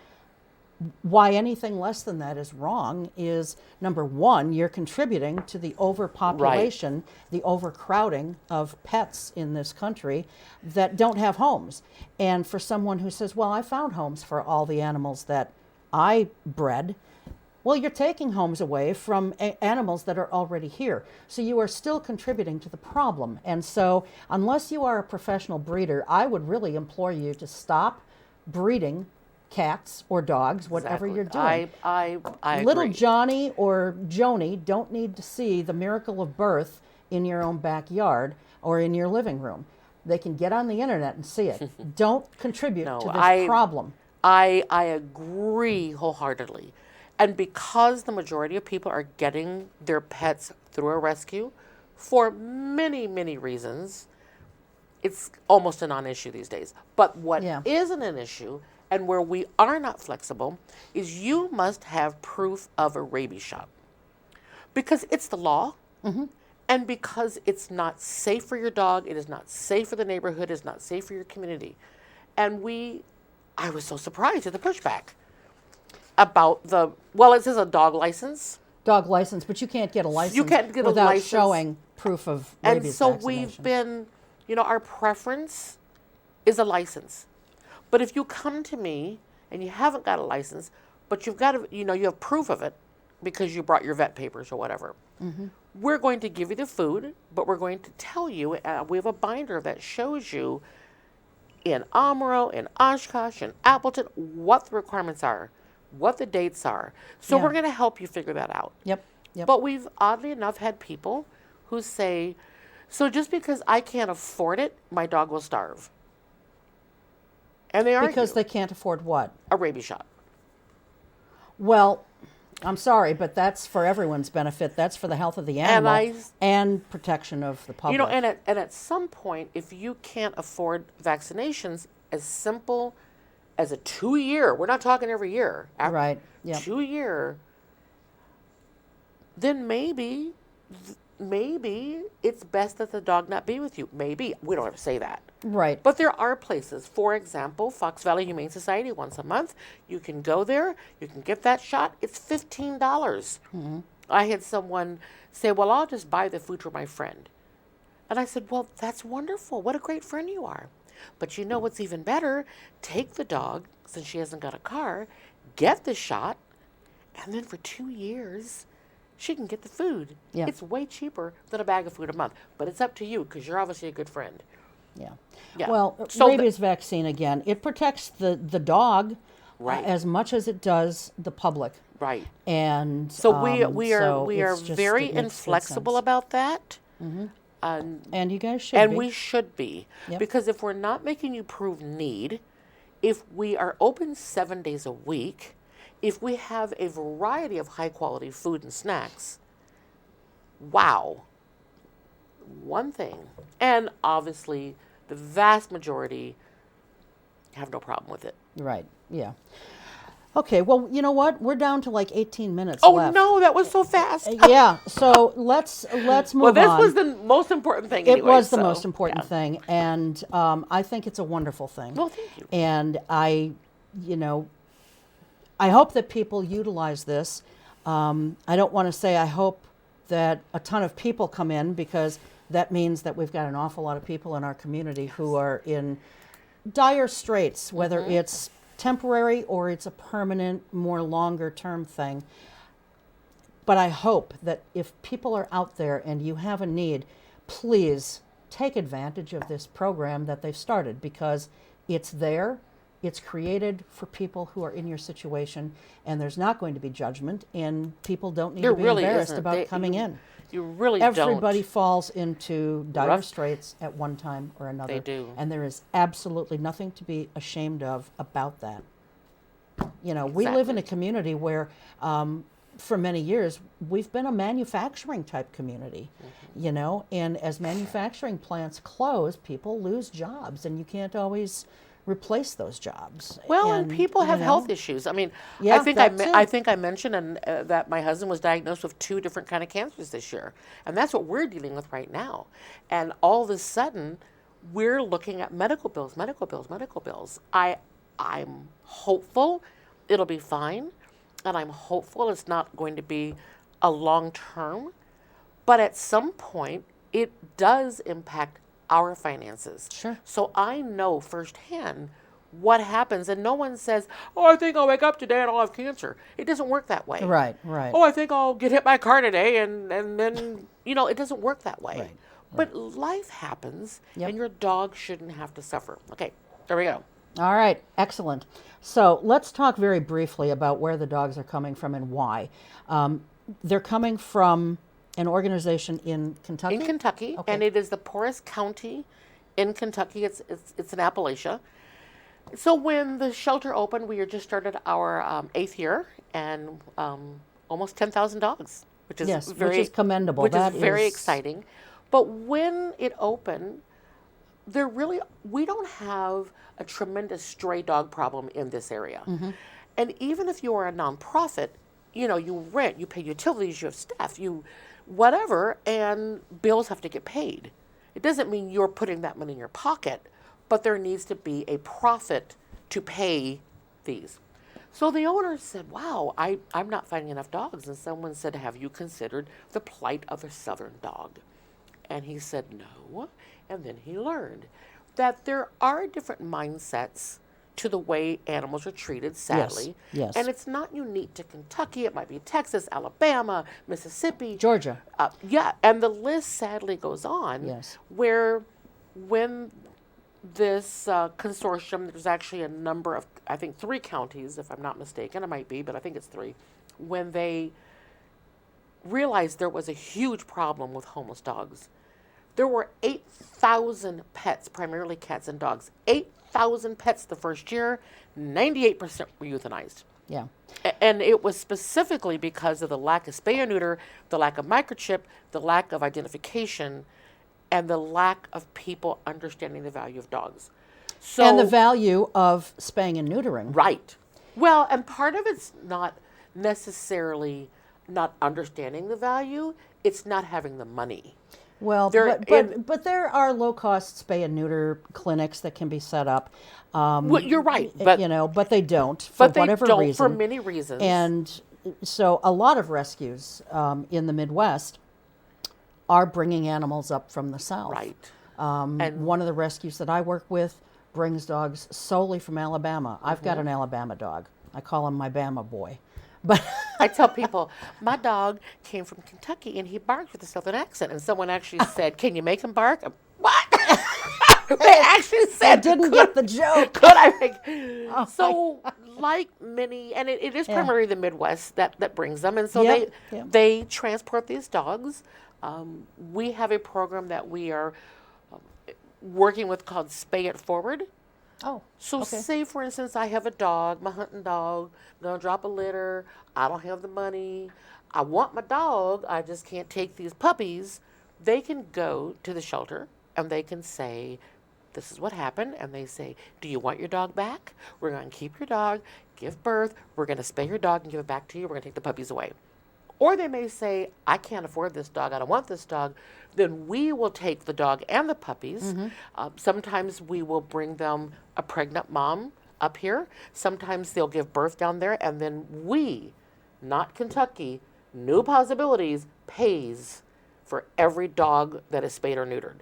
why anything less than that is wrong is, number one, you're contributing to the overpopulation, the overcrowding of pets in this country that don't have homes. And for someone who says, well, I found homes for all the animals that I bred, well, you're taking homes away from animals that are already here. So you are still contributing to the problem. And so unless you are a professional breeder, I would really implore you to stop breeding cats or dogs, whatever Exactly. you're doing. I Little agree. Johnny or Joni don't need to see the miracle of birth in your own backyard or in your living room. They can get on the internet and see it. Don't contribute to this problem. I agree wholeheartedly. And because the majority of people are getting their pets through a rescue for many, many reasons, it's almost a non-issue these days. But what isn't an issue, and where we are not flexible, is you must have proof of a rabies shot. Because it's the law, and because it's not safe for your dog, it is not safe for the neighborhood, it is not safe for your community. And I was so surprised at the pushback about it says a dog license. Dog license, but you can't get a license without license. showing proof of rabies And so vaccination. we've been, our preference is a license. But if you come to me and you haven't got a license, but you've got you have proof of it because you brought your vet papers or whatever, we're going to give you the food, but we're going to tell you, we have a binder that shows you in Amaro, in Oshkosh, in Appleton, what the requirements are, what the dates are. So we're going to help you figure that out. Yep. But we've, oddly enough, had people who say, so just because I can't afford it, my dog will starve. And they argue. Because they can't afford what? A rabies shot. Well, I'm sorry, but that's for everyone's benefit. That's for the health of the animal and protection of the public. You know, and at some point, if you can't afford vaccinations, as simple as a 2-year, we're not talking every year. Right. Yeah. 2-year, then maybe it's best that the dog not be with you. Maybe. We don't have to say that. Right. But there are places. For example, Fox Valley Humane Society, once a month. You can go there. You can get that shot. It's $15. Mm-hmm. I had someone say, well, I'll just buy the food for my friend. And I said, well, that's wonderful. What a great friend you are. But you know what's even better? Take the dog, since she hasn't got a car, get the shot, and then for 2 years, she can get the food. Yeah. It's way cheaper than a bag of food a month. But it's up to you, because you're obviously a good friend. Yeah. Yeah. Well, So rabies vaccine, again, it protects the dog Right. as much as it does the public. Right. And So we are it's just- very it makes good inflexible sense. about that. And you guys should And be. we should be. Yep. Because if we're not making you prove need, if we are open 7 days a week, if we have a variety of high quality food and snacks, wow. One thing. And obviously the vast majority have no problem with it. Right. Yeah. Okay. Well, you know what? We're down to like 18 minutes Oh left. no, that was so fast. Yeah. So let's move Well, this on. was the most important thing. It Anyway, was the so, most important yeah. thing, and I think it's a wonderful thing. Well, thank you. And I hope that people utilize this. I don't want to say I hope that a ton of people come in, because that means that we've got an awful lot of people in our community who are in dire straits, whether it's temporary or it's a permanent, more longer term thing. But I hope that if people are out there and you have a need, please take advantage of this program that they've started, because it's there. It's created for people who are in your situation, and there's not going to be judgment, and people don't need There to be really embarrassed isn't. about coming in. You really Everybody don't. falls into dire Rough- straits at one time or another. They do. And there is absolutely nothing to be ashamed of about that. You know, we live in a Exactly. community where, for many years, we've been a manufacturing type community, you know, and as manufacturing plants close, people lose jobs, and you can't always replace those jobs. Well, and people have you know, health issues. I mean, Yeah, I think that too. I think I mentioned that my husband was diagnosed with 2 different kind of cancers this year, and that's what we're dealing with right now. And all of a sudden, we're looking at medical bills. I'm hopeful it'll be fine, and I'm hopeful it's not going to be a long term. But at some point, it does impact our finances. Sure. So I know firsthand what happens, and no one says, "Oh, I think I'll wake up today and I'll have cancer." It doesn't work that way. Right. Oh, I think I'll get hit by a car today, and then it doesn't work that way. Right. But life happens, Yep. and your dog shouldn't have to suffer. Okay, there we go. All right, excellent. So let's talk very briefly about where the dogs are coming from and why. They're coming from an organization in Kentucky? In Kentucky, Okay. and it is the poorest county in Kentucky. It's in Appalachia. So when the shelter opened, we had just started our 8th year, and almost 10,000 dogs, which is Yes, very, which is commendable. which That is very is- exciting. But when it opened, we don't have a tremendous stray dog problem in this area. Mm-hmm. And even if you are a nonprofit, you rent, you pay utilities, you have staff, you whatever, and bills have to get paid. It doesn't mean you're putting that money in your pocket, but there needs to be a profit to pay these. So the owner said, wow, I'm not finding enough dogs. And someone said, have you considered the plight of a southern dog? And he said, no. And then he learned that there are different mindsets to the way animals are treated, sadly. yes. And it's not unique to Kentucky. It might be Texas, Alabama, Mississippi. Georgia. Yeah, and the list sadly goes on. Yes. Where when this consortium, there's actually a number of, I think 3 counties, if I'm not mistaken, it might be, but I think it's 3, when they realized there was a huge problem with homeless dogs. There were 8,000 pets, primarily cats and dogs. 8,000 pets the first year, 98% were euthanized. Yeah. And it was specifically because of the lack of spay and neuter, the lack of microchip, the lack of identification, and the lack of people understanding the value of dogs. So, And the value of spaying and neutering. right. Well, and part of it's not necessarily not understanding the value, it's not having the money. Well, but there are low-cost spay and neuter clinics that can be set up. Well, you're right, but but they don't for but they whatever don't reason. for many reasons. And so a lot of rescues in the Midwest are bringing animals up from the South. right. And one of the rescues that I work with brings dogs solely from Alabama. I've got an Alabama dog. I call him my Bama boy. But I tell people, my dog came from Kentucky and he barks with a Southern accent. And someone actually said, "Can you make him bark?" What? They actually said, I didn't get the joke. Could I make? So, like many, and it is primarily the Midwest that brings them. And so Yep. they transport these dogs. We have a program that we are working with called Spay It Forward. Oh, So okay. say, for instance, I have a dog, my hunting dog, gonna drop a litter. I don't have the money. I want my dog. I just can't take these puppies. They can go to the shelter and they can say, "This is what happened." And they say, "Do you want your dog back? We're going to keep your dog, give birth. We're going to spay your dog and give it back to you. We're going to take the puppies away." Or they may say, "I can't afford this dog. I don't want this dog." Then we will take the dog and the puppies. Sometimes we will bring them a pregnant mom up here. Sometimes they'll give birth down there. And then we, not Kentucky, New PAWSibilities pays for every dog that is spayed or neutered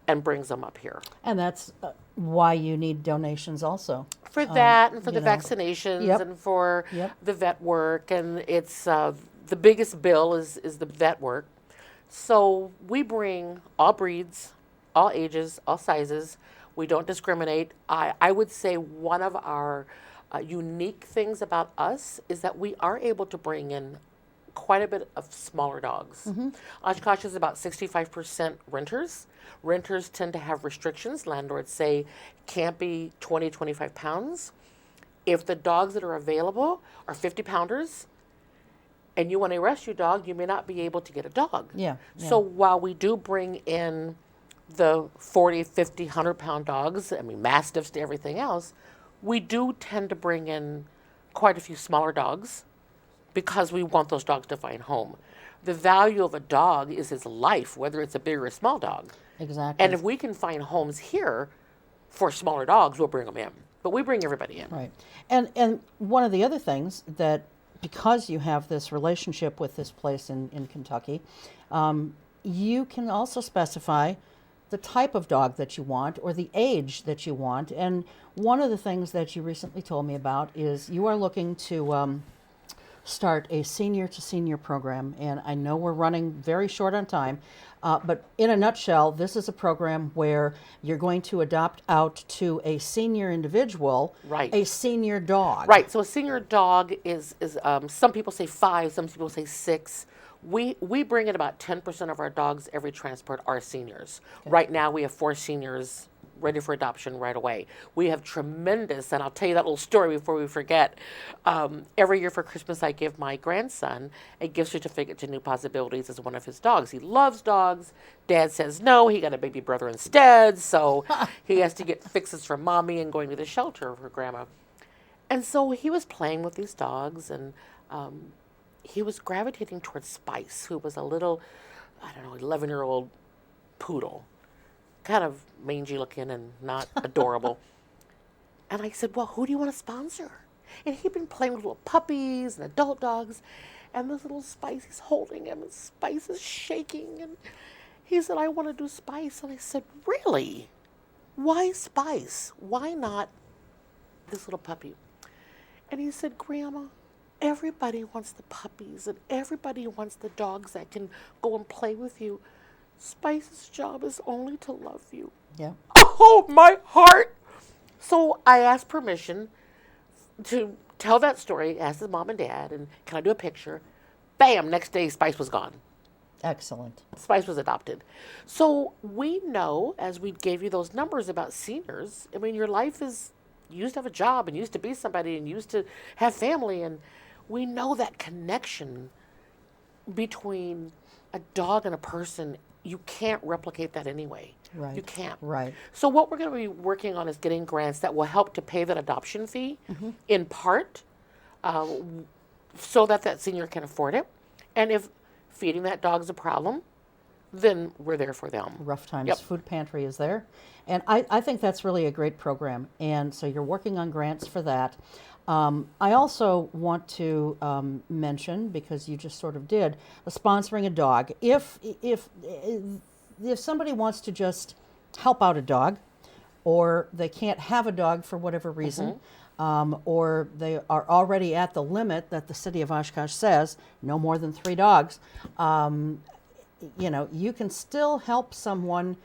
and brings them up here. And that's why you need donations also. For that and for the you know. vaccinations Yep. and for Yep. the vet work. And it's the biggest bill is the vet work. So we bring all breeds, all ages, all sizes. We don't discriminate. I would say one of our unique things about us is that we are able to bring in quite a bit of smaller dogs. Oshkosh is about 65% renters. Renters tend to have restrictions. Landlords say can't be 20, 25 pounds. If the dogs that are available are 50 pounders and you want a rescue dog, you may not be able to get a dog. Yeah. So while we do bring in the 40, 50, 100-pound dogs, I mean, mastiffs to everything else, we do tend to bring in quite a few smaller dogs because we want those dogs to find home. The value of a dog is his life, whether it's a big or a small dog. Exactly. And if we can find homes here for smaller dogs, we'll bring them in. But we bring everybody in. Right. And one of the other things that, because you have this relationship with this place in Kentucky, you can also specify the type of dog that you want or the age that you want. And one of the things that you recently told me about is you are looking to start a senior to senior program. And I know we're running very short on time, but in a nutshell, this is a program where you're going to adopt out to a senior individual, Right. a senior dog. Right. So a senior dog is some people say 5, some people say 6. We bring in about 10% of our dogs every transport are seniors. Okay. Right now we have 4 seniors ready for adoption right away. We have tremendous, and I'll tell you that little story before we forget. Every year for Christmas, I give my grandson a gift certificate to New PAWSibilities as one of his dogs. He loves dogs. Dad says no, he got a baby brother instead, so he has to get fixes from mommy and going to the shelter for grandma. And so he was playing with these dogs, and he was gravitating towards Spice, who was a little, 11-year-old poodle. Kind of mangy looking and not adorable. And I said, "Well, who do you want to sponsor?" And he'd been playing with little puppies and adult dogs. And this little Spice, he's holding him, and Spice is shaking. And he said, "I want to do Spice." And I said, "Really? Why Spice? Why not this little puppy?" And he said, "Grandma, everybody wants the puppies, and everybody wants the dogs that can go and play with you. Spice's job is only to love you." Yeah. Oh, my heart. So I asked permission to tell that story, asked his mom and dad, and can I do a picture? Bam, next day Spice was gone. Excellent. Spice was adopted. So we know, as we gave you those numbers about seniors, I mean, your life is, you used to have a job and you used to be somebody and you used to have family. And we know that connection between a dog and a person, you can't replicate that anyway. Right. You can't. Right. So what we're going to be working on is getting grants that will help to pay that adoption fee in part so that that senior can afford it. And if feeding that dog's a problem, then we're there for them. RUFF Times Yep. Food Pantry is there. And I think that's really a great program. And so you're working on grants for that. I also want to mention, because you just sort of did, sponsoring a dog. If somebody wants to just help out a dog, or they can't have a dog for whatever reason, or they are already at the limit that the city of Oshkosh says, no more than 3 dogs, you know, you can still help someone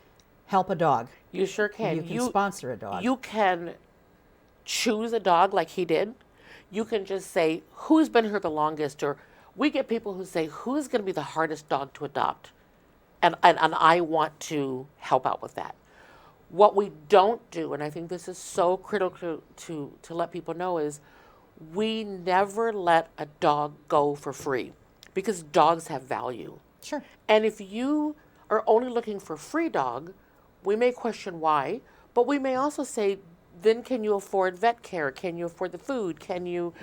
help a dog. You sure can. You can sponsor a dog. You can choose a dog like he did. You can just say, who's been here the longest? Or we get people who say, who's going to be the hardest dog to adopt? And I want to help out with that. What we don't do, and I think this is so critical to let people know, is we never let a dog go for free, because dogs have value. Sure. And if you are only looking for a free dog, we may question why, but we may also say, then can you afford vet care? Can you afford the food? Can you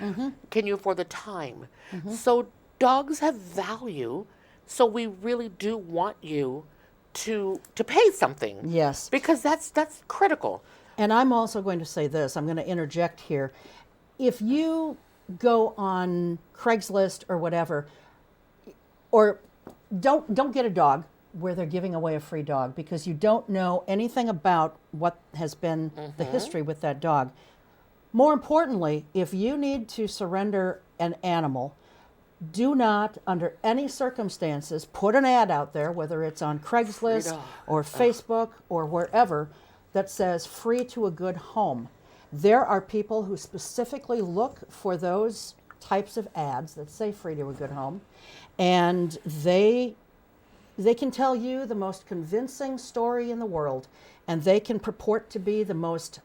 afford the time? So dogs have value, so we really do want you to pay something. Yes. Because that's critical. And I'm also going to say this, I'm going to interject here. If you go on Craigslist or whatever, or don't get a dog where they're giving away a free dog, because you don't know anything about what has been the history with that dog. More importantly, if you need to surrender an animal, do not, under any circumstances, put an ad out there, whether it's on Craigslist or Facebook or wherever, that says free to a good home. There are people who specifically look for those types of ads that say free to a good home, and they can tell you the most convincing story in the world, and they can purport to be the most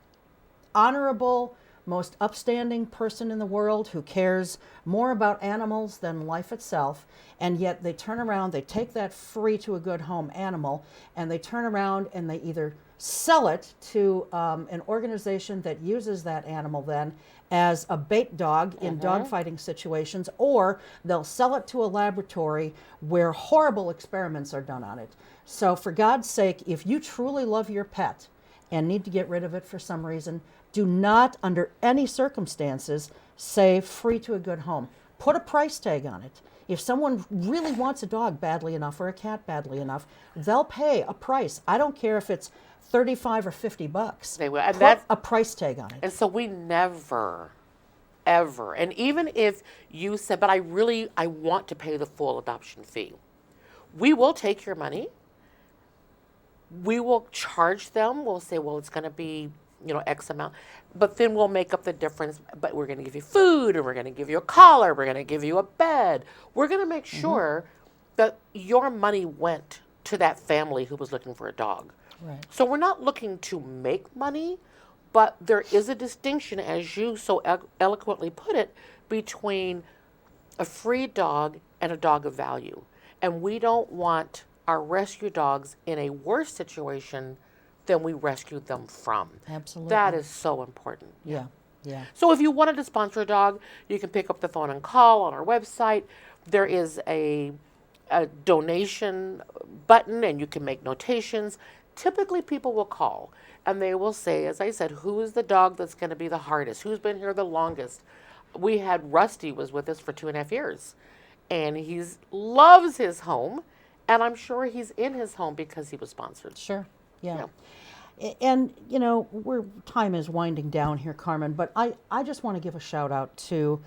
honorable, most upstanding person in the world who cares more about animals than life itself, and yet they turn around, they take that free to a good home animal, and they turn around and they either sell it to an organization that uses that animal then as a bait dog in dogfighting situations, or they'll sell it to a laboratory where horrible experiments are done on it. So for God's sake, if you truly love your pet and need to get rid of it for some reason, do not, under any circumstances, say free to a good home. Put a price tag on it. If someone really wants a dog badly enough or a cat badly enough, they'll pay a price. I don't care if it's $35 or $50. They will. And Put a price tag on it. And so we never, ever, and even if you said, but I want to pay the full adoption fee, we will take your money. We will charge them. We'll say, well, it's going to be, X amount, but then we'll make up the difference. But we're going to give you food, and we're going to give you a collar, we're going to give you a bed. We're going to make sure that your money went to that family who was looking for a dog. Right. So we're not looking to make money, but there is a distinction, as you so eloquently put it, between a free dog and a dog of value. And we don't want our rescue dogs in a worse situation than we rescued them from. Absolutely. That is so important. Yeah, yeah. So if you wanted to sponsor a dog, you can pick up the phone and call on our website. There is a donation button, and you can make notations. Typically, people will call, and they will say, as I said, who is the dog that's going to be the hardest? Who's been here the longest? We had Rusty was with us for 2.5 years, and he loves his home, and I'm sure he's in his home because he was sponsored. Sure. Yeah. And, time is winding down here, Carmen, but I just want to give a shout out to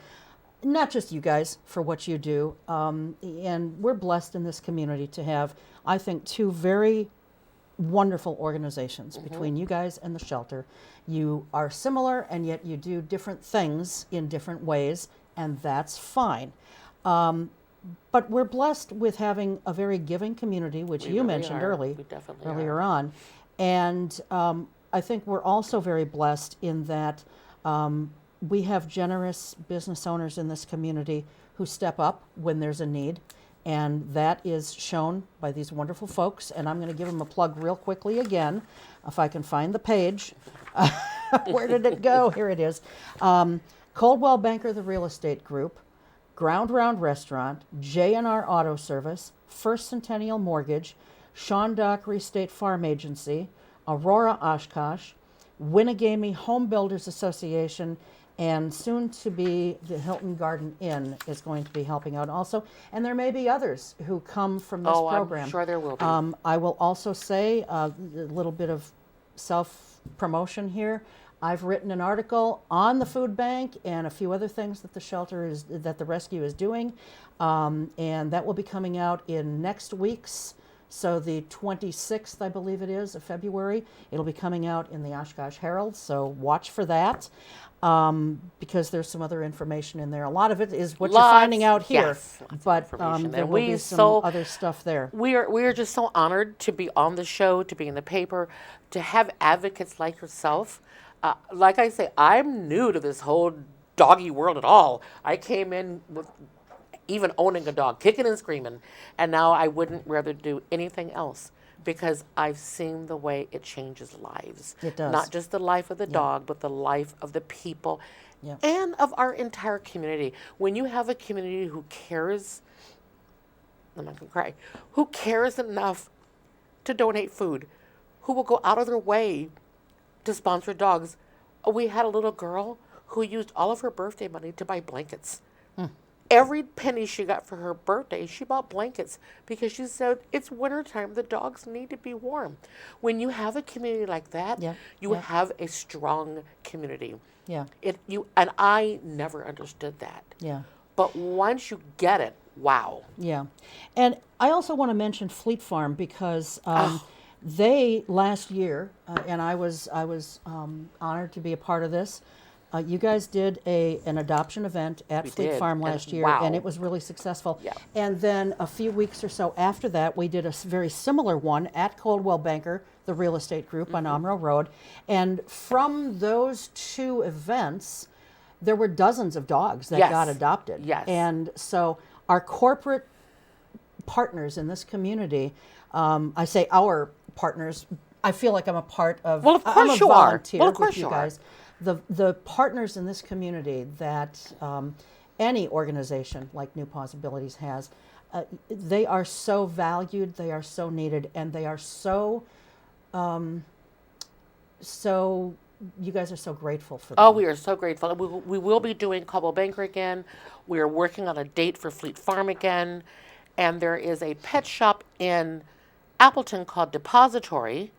not just you guys for what you do. And we're blessed in this community to have, I think, 2 very wonderful organizations between you guys and the shelter. You are similar, and yet you do different things in different ways, and that's fine. But we're blessed with having a very giving community, which We you really mentioned are. We definitely earlier are. on. And I think we're also very blessed in that we have generous business owners in this community who step up when there's a need. And that is shown by these wonderful folks. And I'm going to give them a plug real quickly again, if I can find the page. Where did it go? Here it is. Coldwell Banker, the Real Estate Group, Ground Round Restaurant, J&R Auto Service, First Centennial Mortgage, Sean Dockery State Farm Agency, Aurora Oshkosh, Winnegamie Home Builders Association, and soon to be the Hilton Garden Inn is going to be helping out also. And there may be others who come from this program. I'm sure there will be. I will also say a little bit of self-promotion here. I've written an article on the food bank and a few other things that the rescue is doing, and that will be coming out in next week's. So the 26th, I believe it is, of February, it'll be coming out in the Oshkosh Herald. So watch for that, because there's some other information in there. A lot of it is what you're finding out here, yes, lots of but information. there And will be some other stuff there. We are just so honored to be on the show, to be in the paper, to have advocates like yourself. Like I say, I'm new to this whole doggy world at all. I came in with even owning a dog, kicking and screaming, and now I wouldn't rather do anything else because I've seen the way it changes lives. It does. Not just the life of the dog, but the life of the people Yeah. and of our entire community. When you have a community who cares, I'm not going to cry, who cares enough to donate food, who will go out of their way to sponsor dogs. We had a little girl who used all of her birthday money to buy blankets. Every penny she got for her birthday, she bought blankets because she said it's wintertime. The dogs need to be warm. When you have a community like that, you have a strong community. Yeah. And I never understood that. Yeah. But once you get it, wow. Yeah. And I also want to mention Fleet Farm because they last year, and I was honored to be a part of this. You guys did an adoption event at Fleet Farm last year, and it was really successful. Yeah. And then a few weeks or so after that, we did a very similar one at Coldwell Banker, the real estate group on Omro Road. And from those two events, there were dozens of dogs that got adopted. Yes. And so our corporate partners in this community, I say our partners, I feel like I'm a part of, Well, of course I'm a you are. volunteer Well, of course with you you guys. The partners in this community that any organization like New PAWSibilities has, they are so valued, they are so needed, and they are so, you guys are so grateful for them. Oh, we are so grateful. We will be doing Coldwell Banker again. We are working on a date for Fleet Farm again. And there is a pet shop in Appleton called Depository.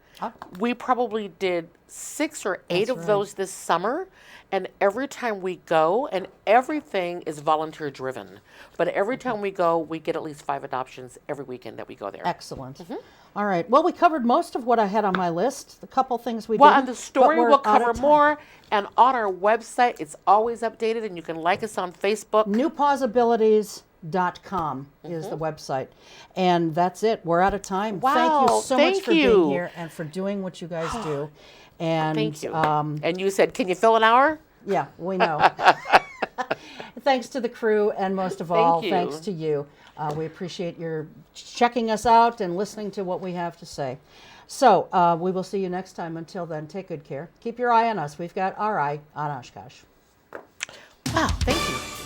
We probably did 6 or 8 of those this summer, and every time we go, and everything is volunteer driven, but every time we go, we get at least 5 adoptions every weekend that we go there. Excellent. All right. Well, we covered most of what I had on my list. A couple things we Well, didn't, and the story but we're will out of cover time. more, and on our website, it's always updated, and you can like us on Facebook. NewPAWSibilities.com is the website. And that's it. We're out of time. Thank Wow, you so much thank for you. being here and for doing what you guys do. And Thank you. And you said, can you fill an hour? yeah, we know. Thanks to the crew, and most of all, you. thanks to you. We appreciate your checking us out and listening to what we have to say. So we will see you next time. Until then, take good care. Keep your eye on us. We've got our eye on Oshkosh. Wow, thank you.